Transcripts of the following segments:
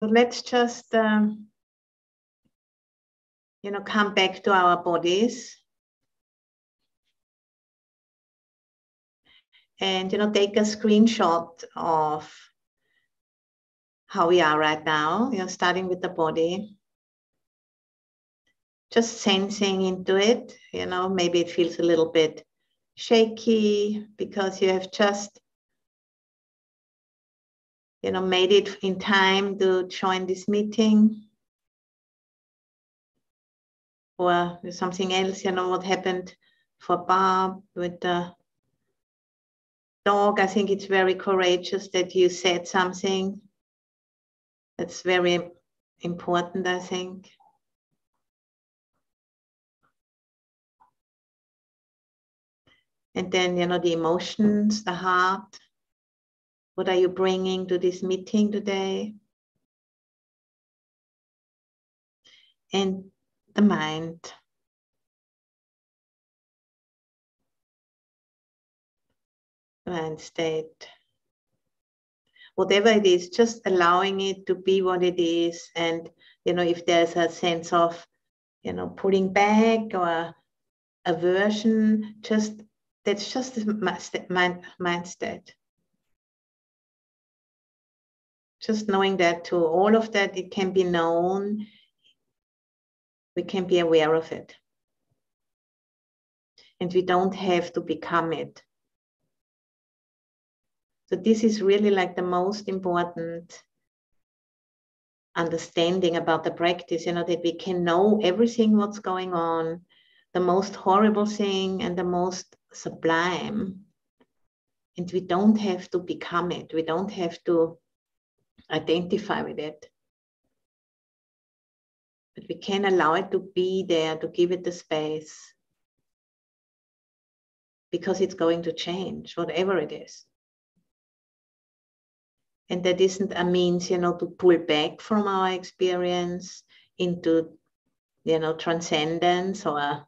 So let's just, come back to our bodies. And, take a screenshot of how we are right now, starting with the body. Just sensing into it, maybe it feels a little bit shaky because you have just, made it in time to join this meeting. Or something else, what happened for Barb with the dog. I think it's very courageous that you said something. That's very important, I think. And then, the emotions, the heart. What are you bringing to this meeting today? And the mind. The mind state. Whatever it is, just allowing it to be what it is. And, if there's a sense of, pulling back or aversion, that's just the mind state. Just knowing that to all of that, it can be known. We can be aware of it. And we don't have to become it. So this is really like the most important understanding about the practice, that we can know everything what's going on, the most horrible thing and the most sublime. And we don't have to become it. We don't have to identify with it. But we can allow it to be there, to give it the space. Because it's going to change, whatever it is. And that isn't a means, to pull back from our experience into, transcendence or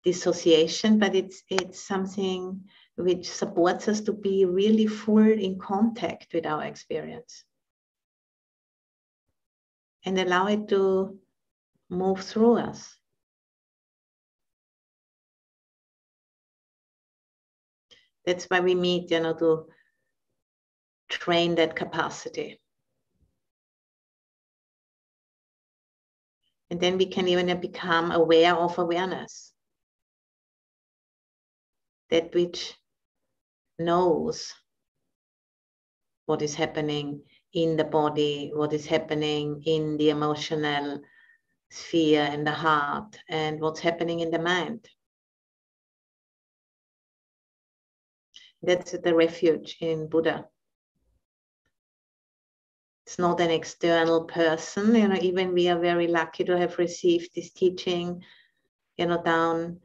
dissociation, but it's something which supports us to be really full in contact with our experience. And allow it to move through us. That's why we meet, to train that capacity. And then we can even become aware of awareness. That which knows what is happening in the body, what is happening in the emotional sphere and the heart, and what's happening in the mind. That's the refuge in Buddha. It's not an external person, even we are very lucky to have received this teaching, down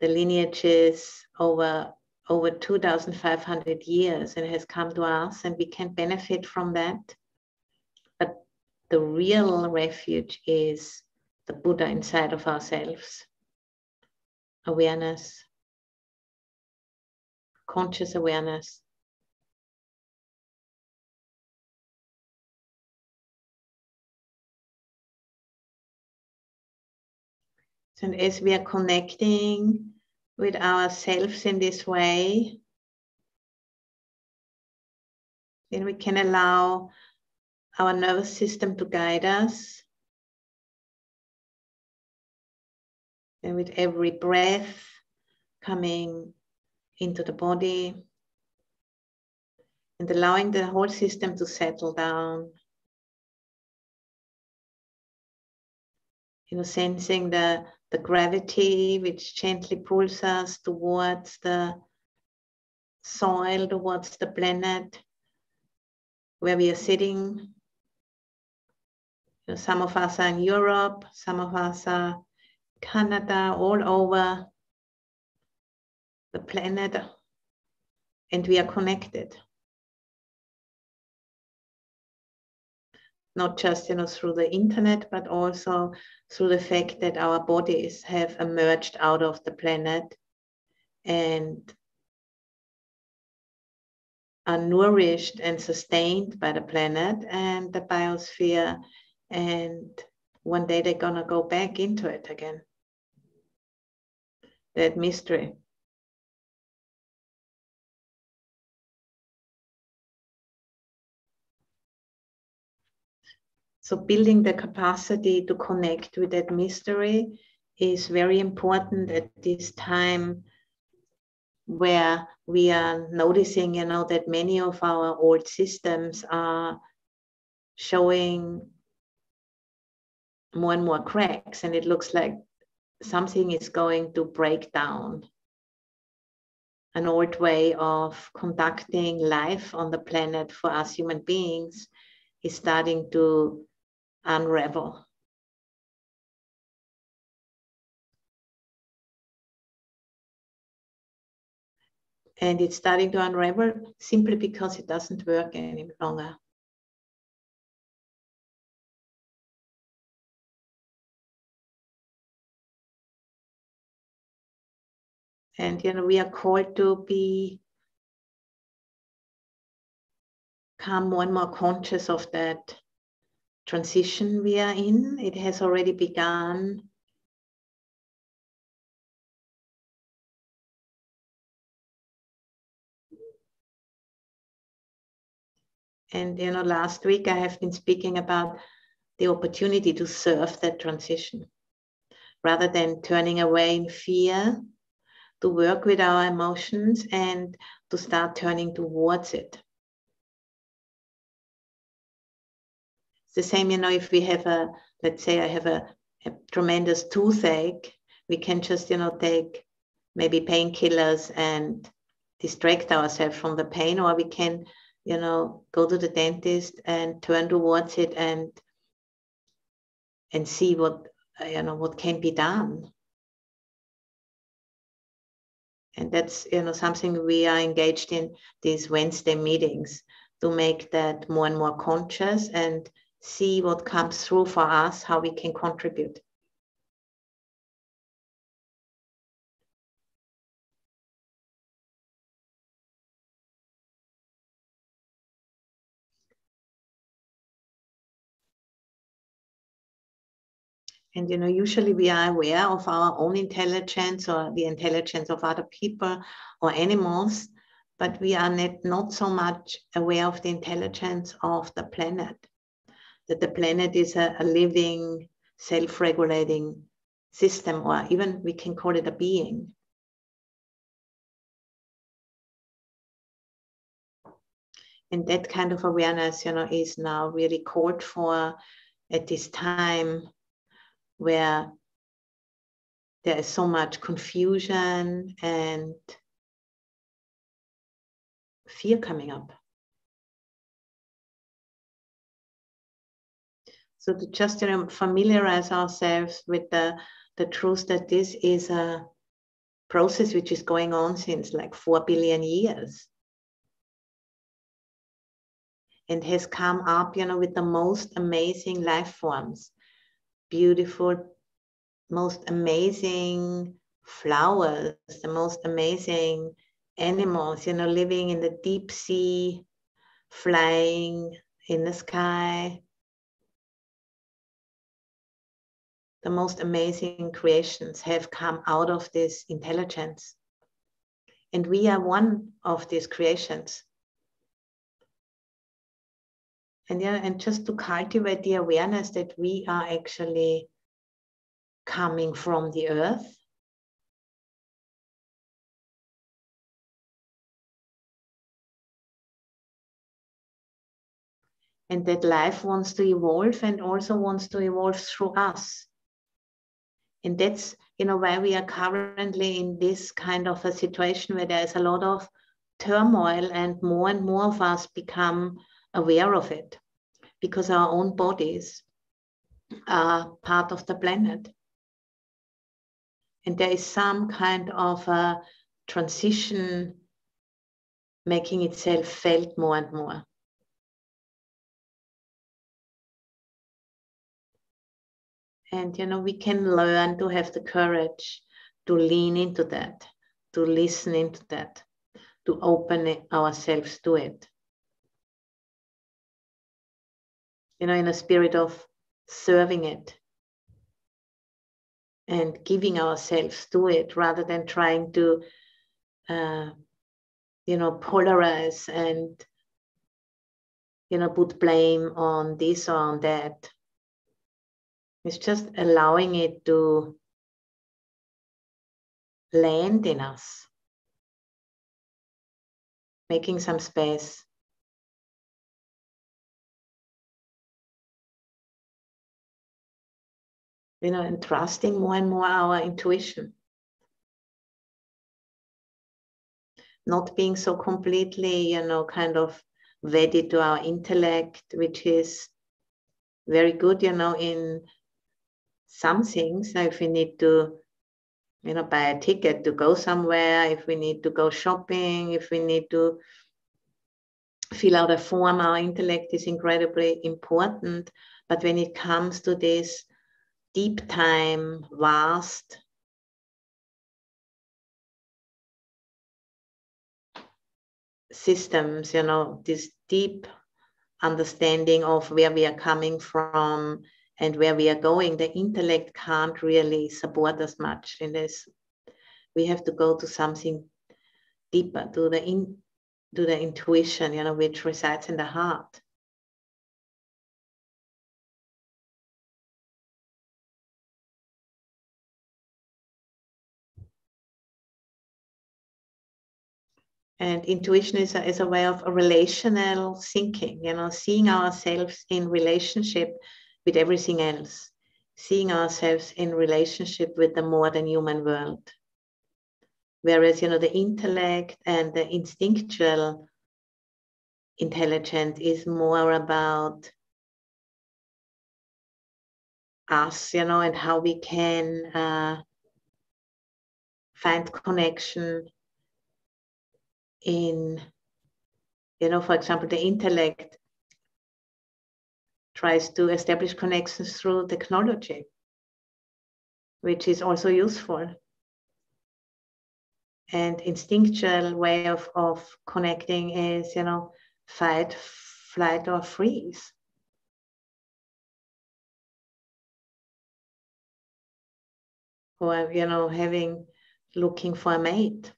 the lineages over 2,500 years, and it has come to us, and we can benefit from that. But the real refuge is the Buddha inside of ourselves. Awareness. Conscious awareness. And as we are connecting with ourselves in this way, then we can allow our nervous system to guide us. And with every breath coming into the body and allowing the whole system to settle down. Sensing the gravity which gently pulls us towards the soil, towards the planet where we are sitting. Some of us are in Europe, some of us are Canada, all over the planet, and we are connected. Not just, through the internet, but also through the fact that our bodies have emerged out of the planet and are nourished and sustained by the planet and the biosphere, and one day they're gonna go back into it again. That mystery. So building the capacity to connect with that mystery is very important at this time where we are noticing, that many of our old systems are showing more and more cracks, and it looks like something is going to break down. An old way of conducting life on the planet for us human beings is starting to unravel. And it's starting to unravel simply because it doesn't work any longer. And we are called to become more and more conscious of that transition we are in. It has already begun. And last week I have been speaking about the opportunity to serve that transition rather than turning away in fear, to work with our emotions and to start turning towards it. It's the same, if we have let's say I have a tremendous toothache, we can just, take maybe painkillers and distract ourselves from the pain, or we can, go to the dentist and turn towards it and see what can be done. And that's, something we are engaged in these Wednesday meetings, to make that more and more conscious and see what comes through for us, how we can contribute. And, usually we are aware of our own intelligence or the intelligence of other people or animals, but we are not so much aware of the intelligence of the planet, that the planet is a living, self-regulating system, or even we can call it a being. And that kind of awareness, is now really called for at this time where there is so much confusion and fear coming up. So to just familiarize ourselves with the truth that this is a process which is going on since like 4 billion years. And has come up, with the most amazing life forms, beautiful, most amazing flowers, the most amazing animals, living in the deep sea, flying in the sky. The most amazing creations have come out of this intelligence. And we are one of these creations. And just to cultivate the awareness that we are actually coming from the earth. And that life wants to evolve and also wants to evolve through us. And that's, why we are currently in this kind of a situation where there is a lot of turmoil, and more of us become aware of it, because our own bodies are part of the planet. And there is some kind of a transition making itself felt more and more. And, we can learn to have the courage to lean into that, to listen into that, to open ourselves to it. In a spirit of serving it and giving ourselves to it rather than trying to, polarize and, put blame on this or on that. It's just allowing it to land in us, making some space. And trusting more and more our intuition. Not being so completely, kind of wedded to our intellect, which is very good, in some things. If we need to, buy a ticket to go somewhere, if we need to go shopping, if we need to fill out a form, our intellect is incredibly important. But when it comes to this deep time, vast, systems, this deep understanding of where we are coming from and where we are going, the intellect can't really support us much in this. We have to go to something deeper, to the intuition, which resides in the heart. And intuition is a way of a relational thinking, seeing ourselves in relationship with everything else, seeing ourselves in relationship with the more than human world. Whereas, the intellect and the instinctual intelligence is more about us, and how we can find connection in, for example, the intellect tries to establish connections through technology, which is also useful. And instinctual way of connecting is, fight, flight, or freeze. Or, looking for a mate.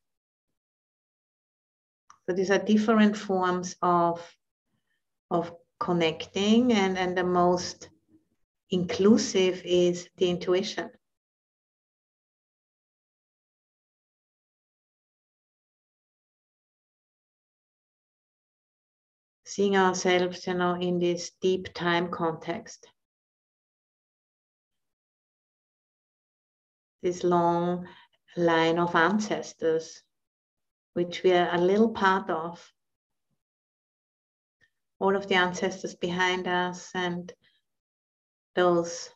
So these are different forms of connecting, and the most inclusive is the intuition. Seeing ourselves, in this deep time context. This long line of ancestors, which we are a little part of. All of the ancestors behind us and those,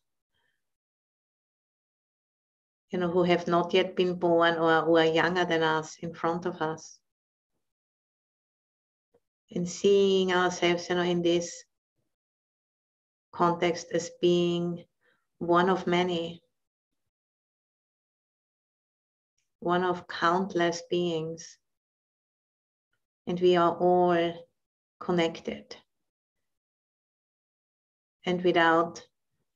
who have not yet been born or who are younger than us in front of us. And seeing ourselves, in this context as being one of many, one of countless beings. And we are all connected. And without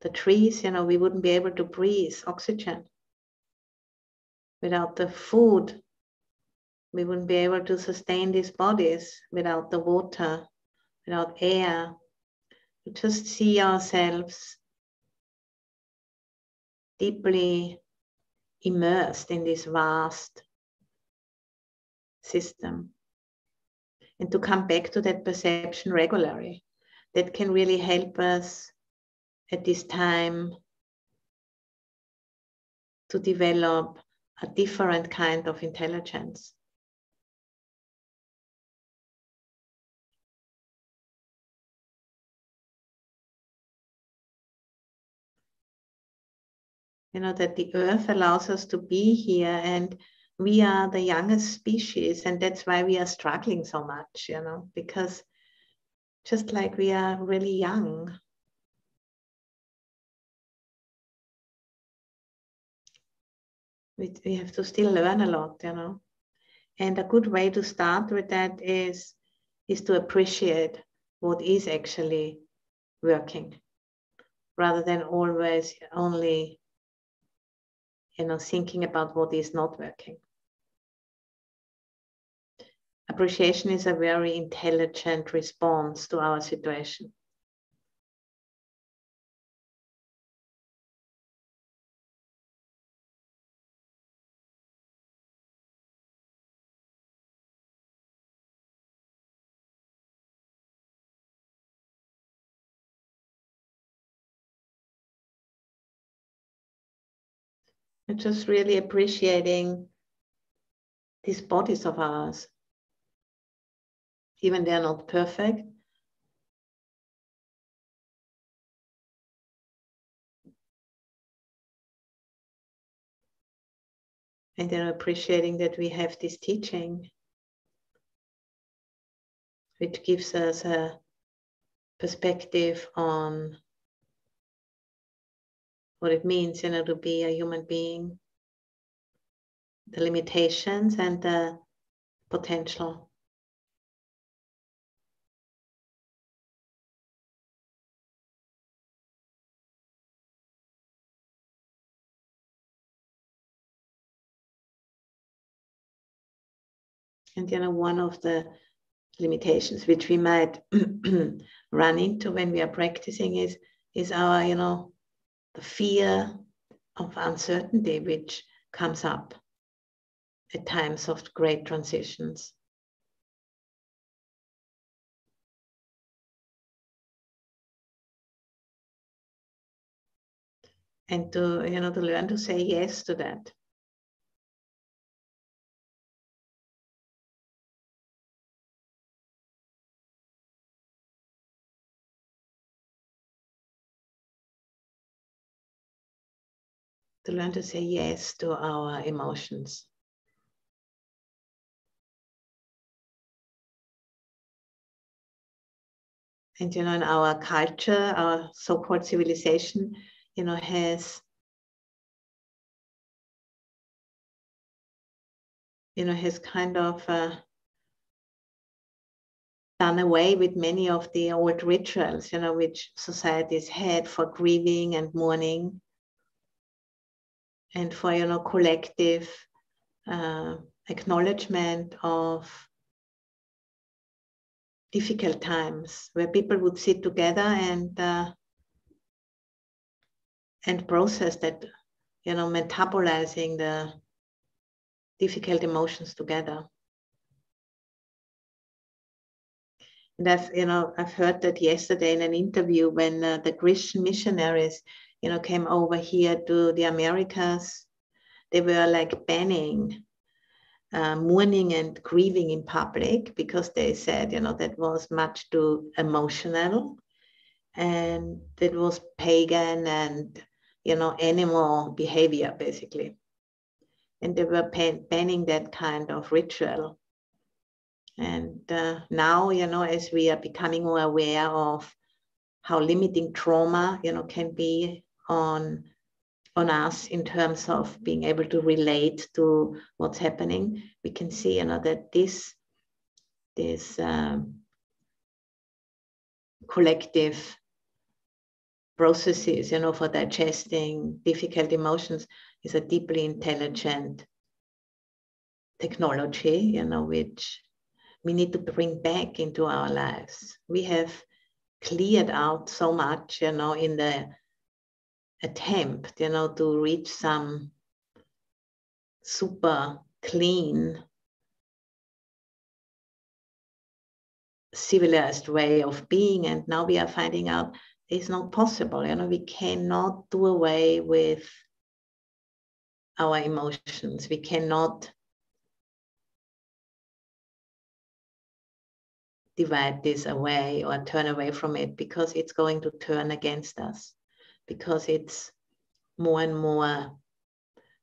the trees, we wouldn't be able to breathe oxygen. Without the food, we wouldn't be able to sustain these bodies. Without the water, without air. We just see ourselves deeply immersed in this vast system. And to come back to that perception regularly, that can really help us at this time to develop a different kind of intelligence. That the earth allows us to be here, and we are the youngest species, and that's why we are struggling so much, because just like we are really young, we have to still learn a lot, And a good way to start with that is to appreciate what is actually working, rather than always only, thinking about what is not working. Appreciation is a very intelligent response to our situation. And just really appreciating these bodies of ours. Even they're not perfect. And then appreciating that we have this teaching, which gives us a perspective on what it means, to be a human being, the limitations and the potential. And one of the limitations which we might run into when we are practicing is our, the fear of uncertainty, which comes up at times of great transitions. And to learn to say yes to that. To learn to say yes to our emotions. And in our culture, our so-called civilization, has kind of done away with many of the old rituals, which societies had for grieving and mourning, and for collective acknowledgement of difficult times, where people would sit together and process that, metabolizing the difficult emotions together. And I've heard that yesterday in an interview when the Christian missionaries, came over here to the Americas. They were like banning mourning and grieving in public, because they said, that was much too emotional, and that was pagan and, animal behavior, basically. And they were banning that kind of ritual. And now, as we are becoming more aware of how limiting trauma, can be on us in terms of being able to relate to what's happening, we can see, that this collective processes, for digesting difficult emotions is a deeply intelligent technology, which we need to bring back into our lives. We have cleared out so much, in the attempt, to reach some super clean, civilized way of being. And now we are finding out it's not possible. We cannot do away with our emotions. We cannot divide this away or turn away from it, because it's going to turn against us, because it's more and more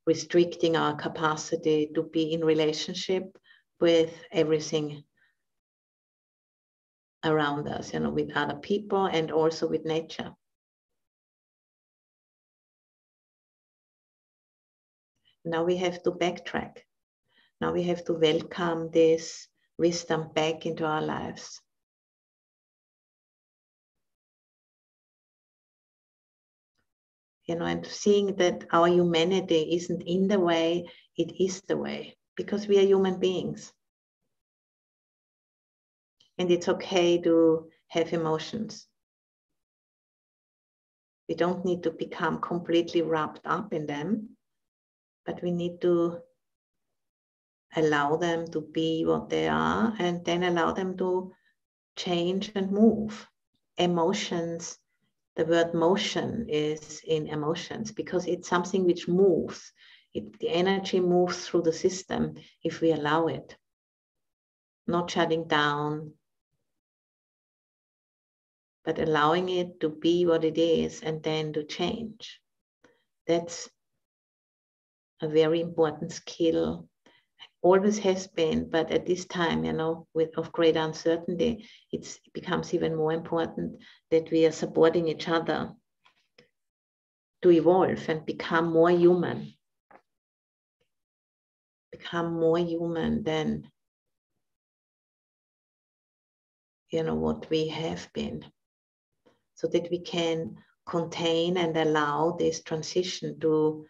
restricting our capacity to be in relationship with everything around us, with other people and also with nature. Now we have to backtrack. Now we have to welcome this wisdom back into our lives. And seeing that our humanity isn't in the way, it is the way, because we are human beings. And it's okay to have emotions. We don't need to become completely wrapped up in them, but we need to allow them to be what they are and then allow them to change and move. Emotions, the word motion is in emotions because it's something which moves. The energy moves through the system if we allow it. Not shutting down, but allowing it to be what it is and then to change. That's a very important skill. Always has been, but at this time, of great uncertainty, it becomes even more important that we are supporting each other to evolve and become more human. Become more human than, what we have been. So that we can contain and allow this transition to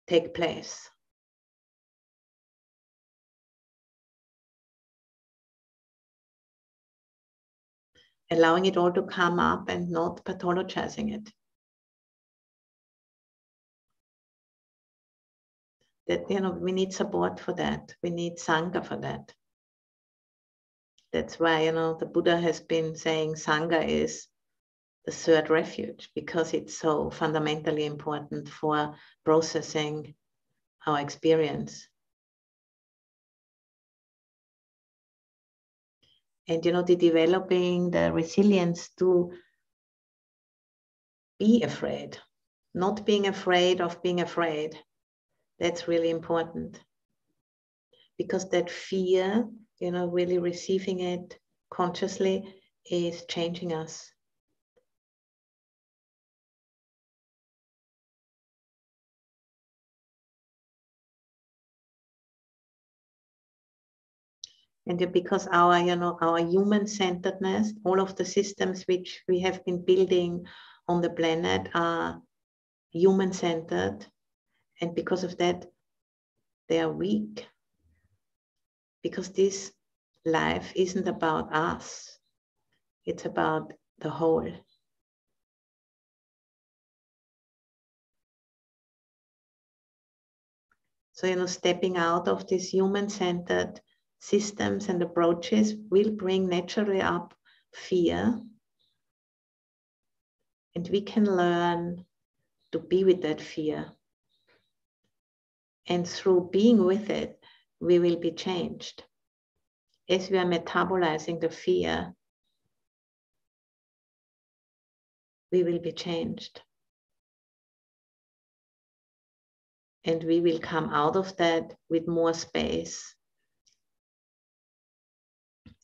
take place. Allowing it all to come up and not pathologizing it. That, we need support for that. We need Sangha for that. That's why, the Buddha has been saying Sangha is the third refuge, because it's so fundamentally important for processing our experience. And, the developing the resilience to be afraid, not being afraid of being afraid. That's really important. Because that fear, really receiving it consciously is changing us. And because our human-centeredness, all of the systems which we have been building on the planet are human-centered. And because of that, they are weak. Because this life isn't about us. It's about the whole. So, stepping out of these human-centered systems and approaches will bring naturally up fear. And we can learn to be with that fear. And through being with it, we will be changed. As we are metabolizing the fear, we will be changed. And we will come out of that with more space,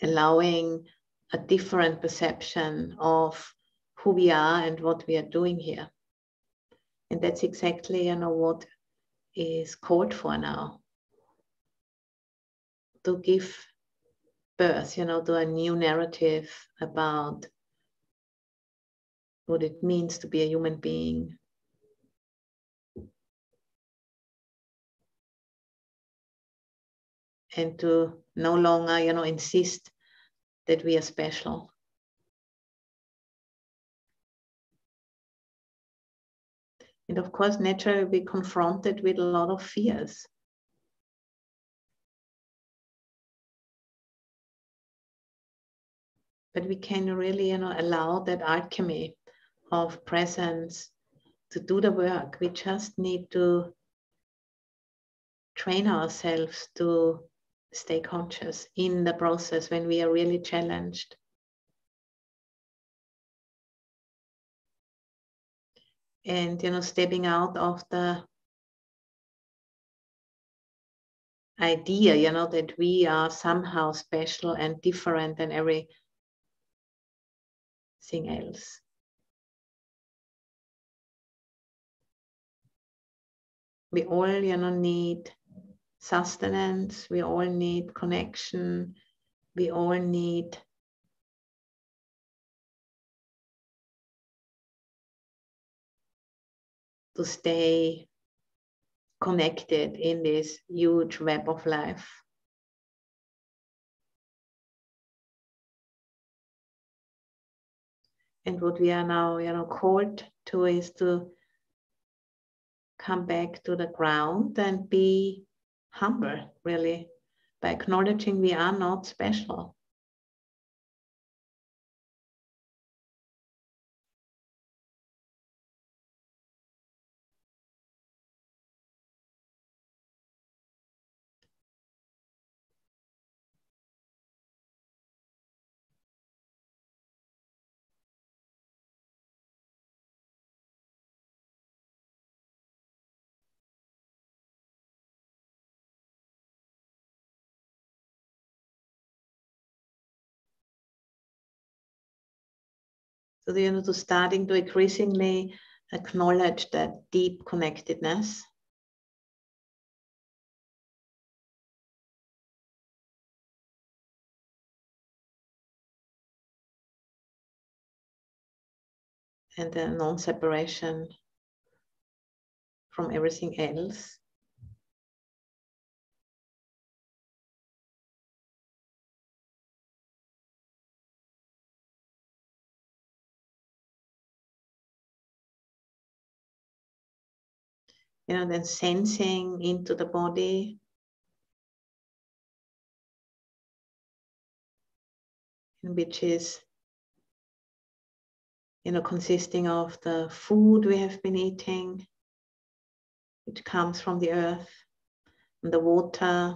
allowing a different perception of who we are and what we are doing here. And that's exactly, what is called for now. To give birth, to a new narrative about what it means to be a human being. And to no longer, insist that we are special. And of course, naturally, we're confronted with a lot of fears. But we can really, allow that alchemy of presence to do the work. We just need to train ourselves to stay conscious in the process when we are really challenged. And, stepping out of the idea, that we are somehow special and different than everything else. We all, need sustenance, we all need connection, we all need to stay connected in this huge web of life. And what we are now, called to is to come back to the ground and be humble, really, by acknowledging we are not special. So, to starting to increasingly acknowledge that deep connectedness. And the non-separation from everything else. Then sensing into the body. Which is, consisting of the food we have been eating, which comes from the earth, and the water,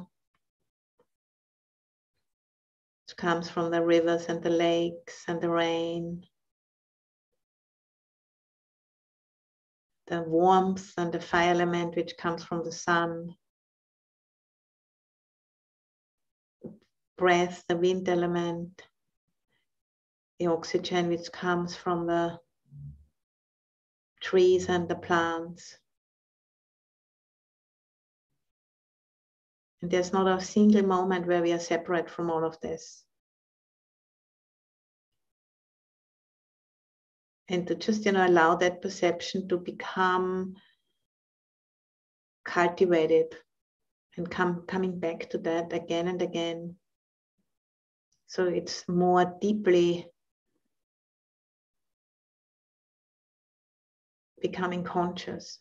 which comes from the rivers and the lakes and the rain, the warmth and the fire element, which comes from the sun, breath, the wind element, the oxygen which comes from the trees and the plants. And there's not a single moment where we are separate from all of this. And to just, allow that perception to become cultivated and coming back to that again and again. So it's more deeply becoming conscious.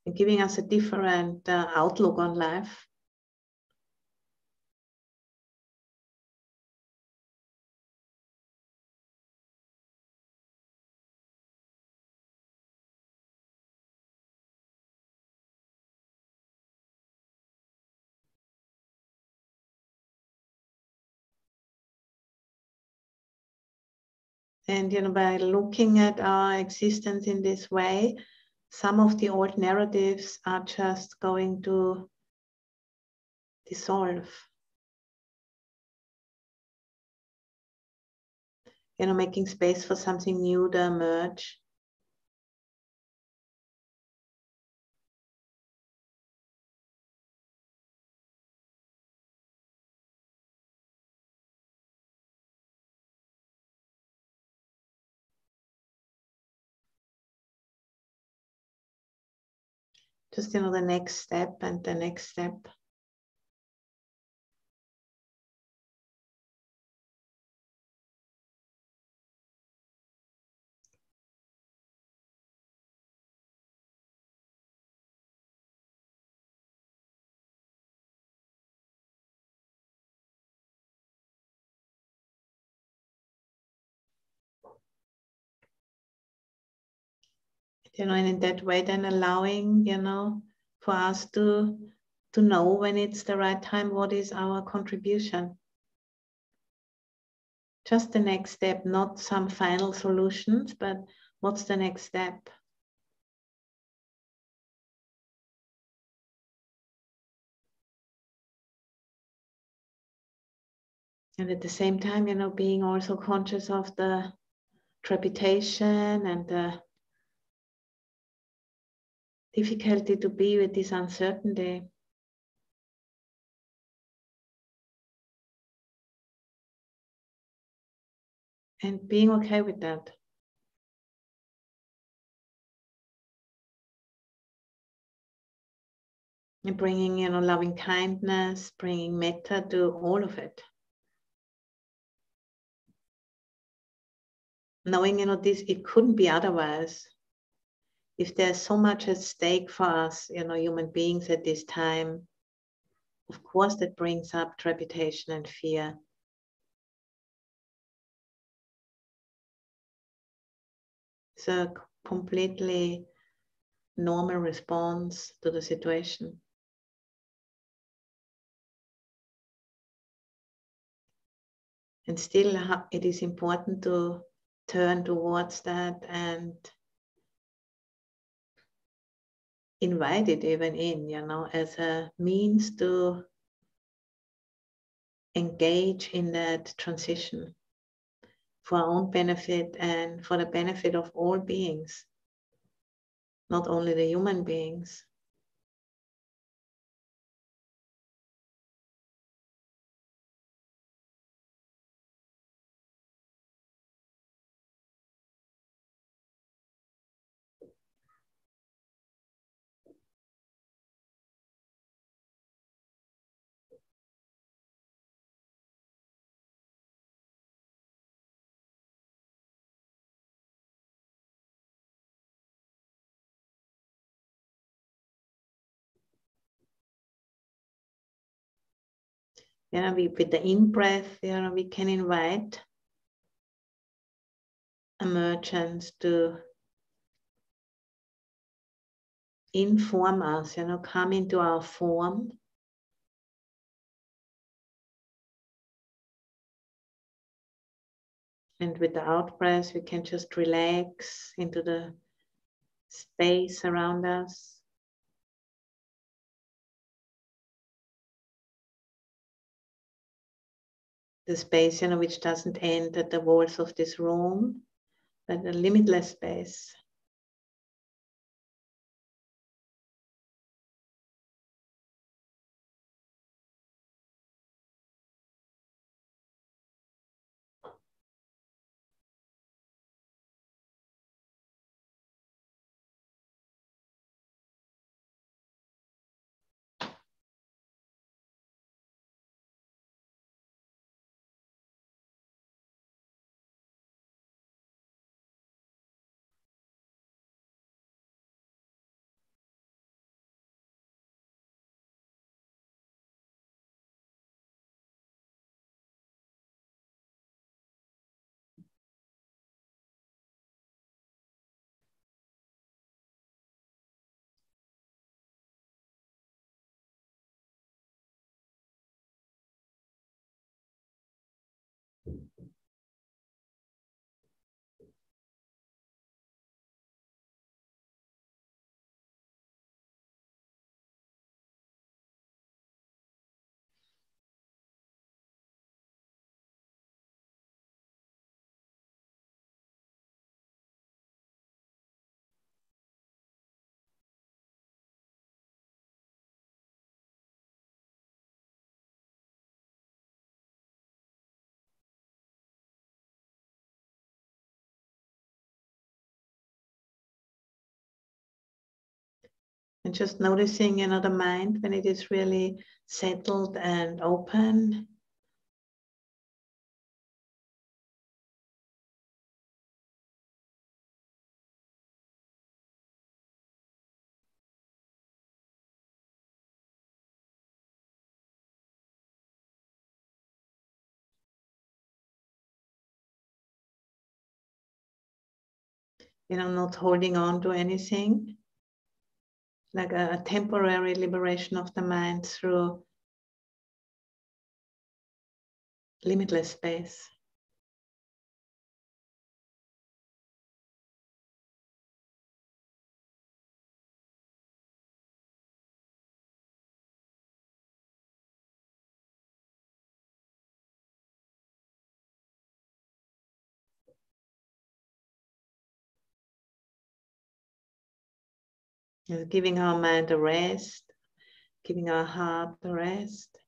And giving us a different outlook on life. And by looking at our existence in this way, some of the old narratives are just going to dissolve. Making space for something new to emerge. Just, the next step and the next step. And in that way, then allowing, for us to know when it's the right time, what is our contribution. Just the next step, not some final solutions, but what's the next step? And at the same time, being also conscious of the trepidation and the difficulty to be with this uncertainty. And being okay with that. And bringing, loving kindness, bringing metta to all of it. Knowing, this, it couldn't be otherwise. If there's so much at stake for us, human beings at this time, of course that brings up trepidation and fear. It's a completely normal response to the situation. And still, it is important to turn towards that and invite it even in, as a means to engage in that transition for our own benefit and for the benefit of all beings, not only the human beings. With the in-breath, we can invite emergence to inform us, come into our form. And with the out-breath, we can just relax into the space around us. The space, which doesn't end at the walls of this room, but a limitless space. And just noticing, the mind when it is really settled and open. Not holding on to anything. Like a temporary liberation of the mind through limitless space. Giving our mind a rest, giving our heart a rest.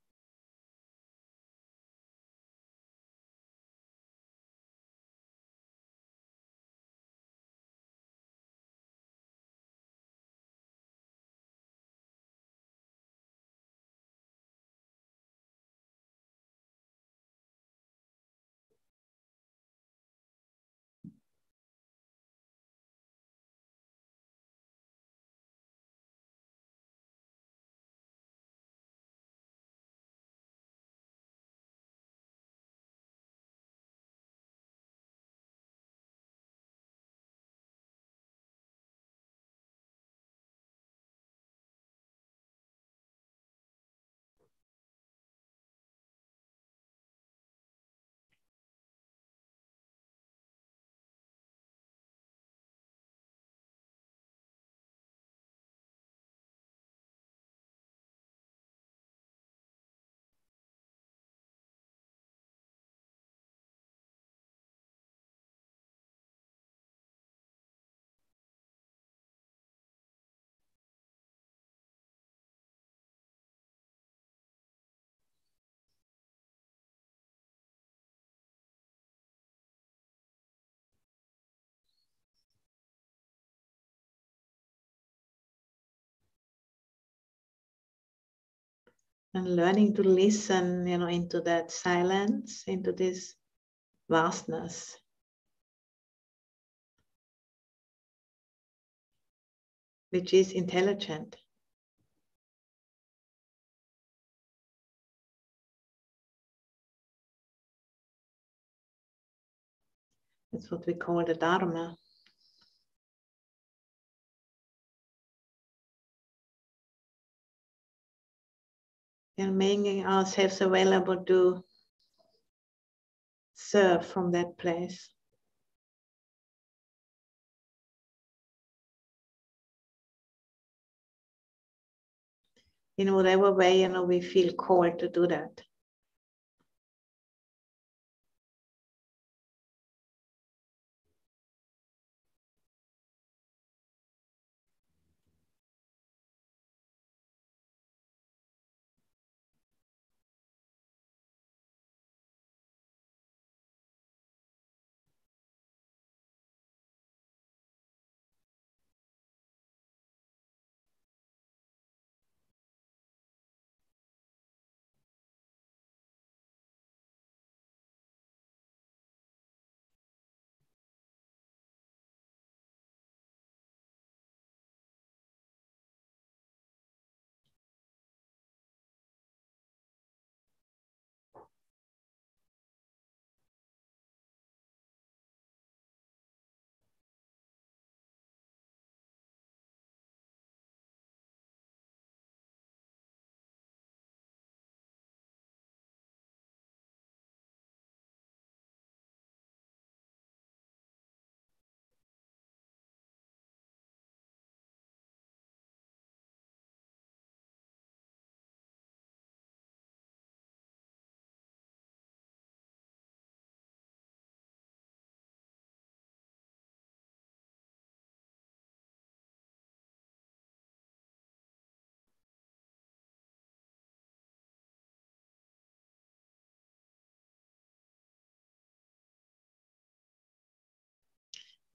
And learning to listen, into that silence, into this vastness. Which is intelligent. That's what we call the Dharma. And making ourselves available to serve from that place. In whatever way, we feel called to do that.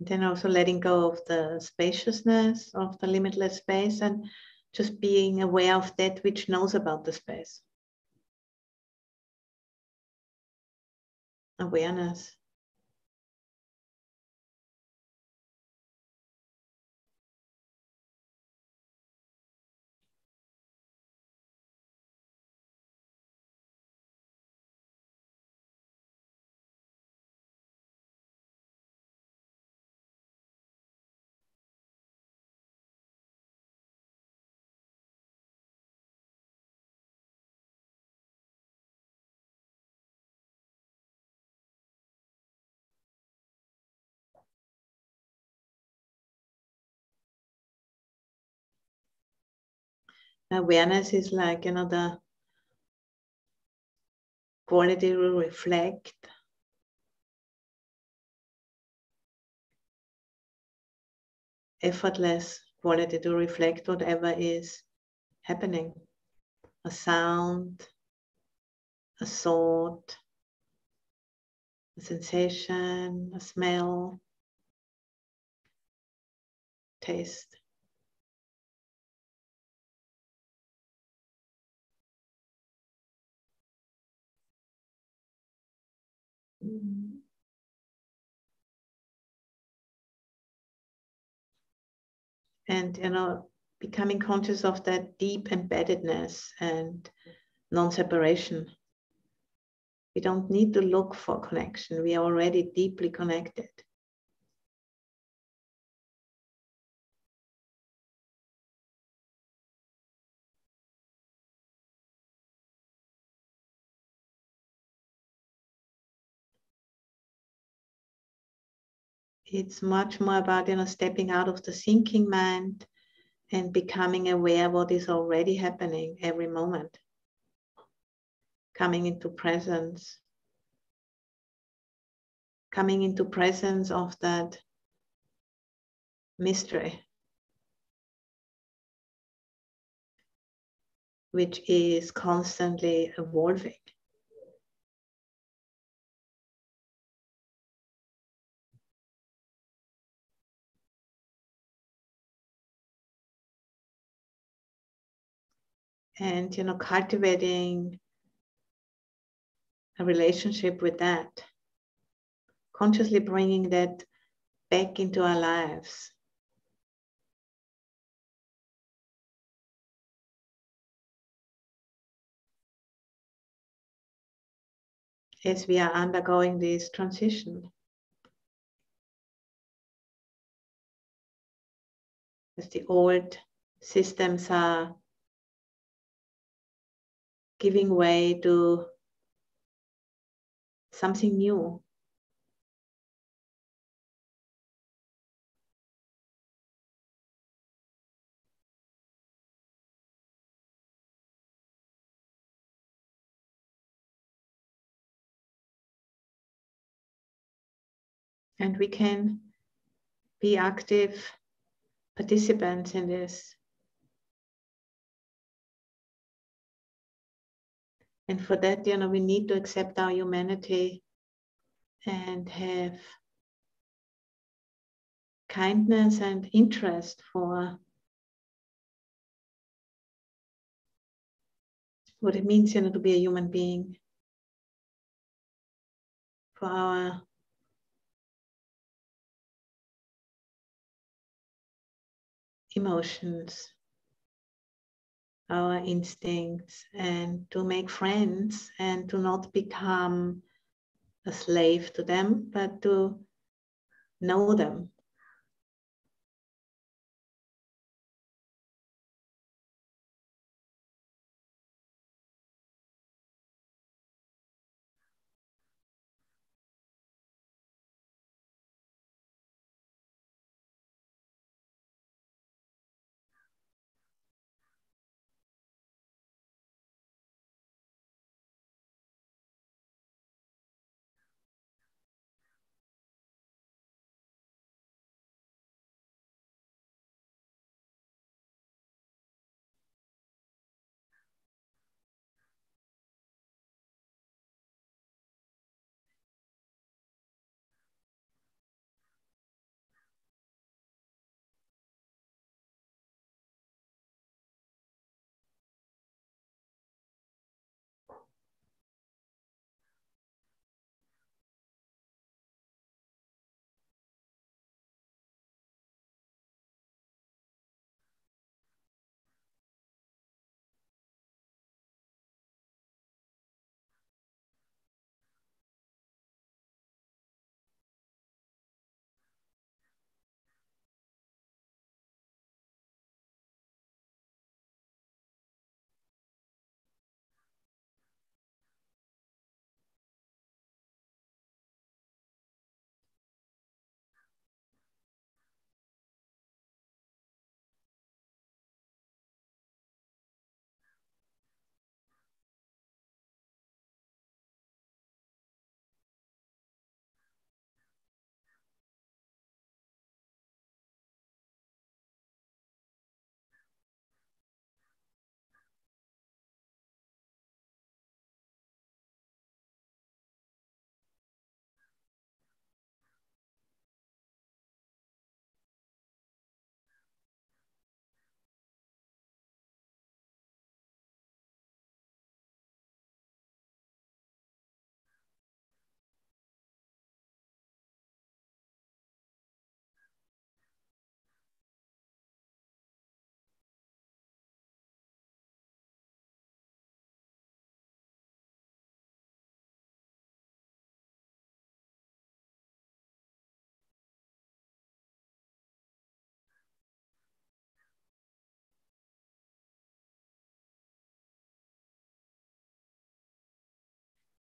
Then also letting go of the spaciousness of the limitless space and just being aware of that which knows about the space. Awareness. Awareness is like, the quality to reflect, effortless quality to reflect whatever is happening. A sound, a thought, a sensation, a smell, taste. And, becoming conscious of that deep embeddedness and non-separation. We don't need to look for connection. We are already deeply connected. It's much more about, stepping out of the thinking mind and becoming aware what is already happening every moment. Coming into presence. Coming into presence of that mystery, which is constantly evolving. And, cultivating a relationship with that, consciously bringing that back into our lives. As we are undergoing this transition. As the old systems are giving way to something new. And we can be active participants in this. And for that, we need to accept our humanity and have kindness and interest for what it means, to be a human being, for our emotions, our instincts, and to make friends and to not become a slave to them, but to know them.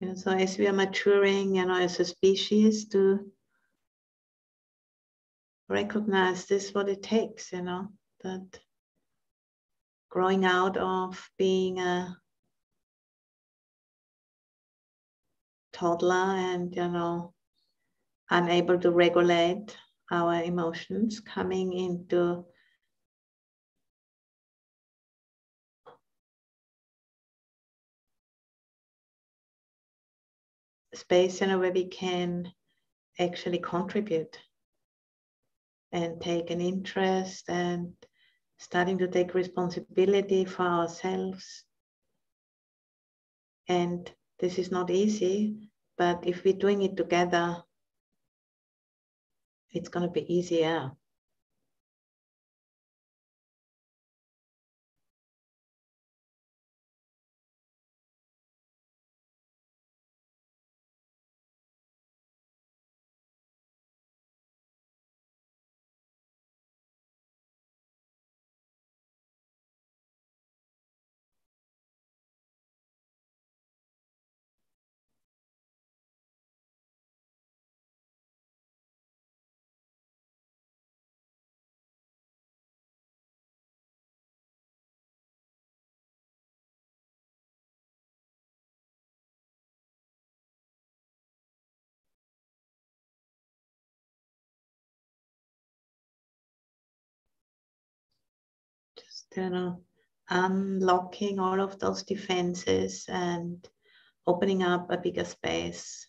So as we are maturing, as a species, to recognize this, what it takes, that growing out of being a toddler and, unable to regulate our emotions, coming into space, where we can actually contribute and take an interest and starting to take responsibility for ourselves. And this is not easy, but if we're doing it together, it's going to be easier. Just, unlocking all of those defenses and opening up a bigger space.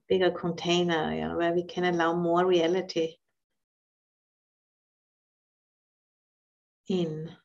Bigger container, where we can allow more reality in.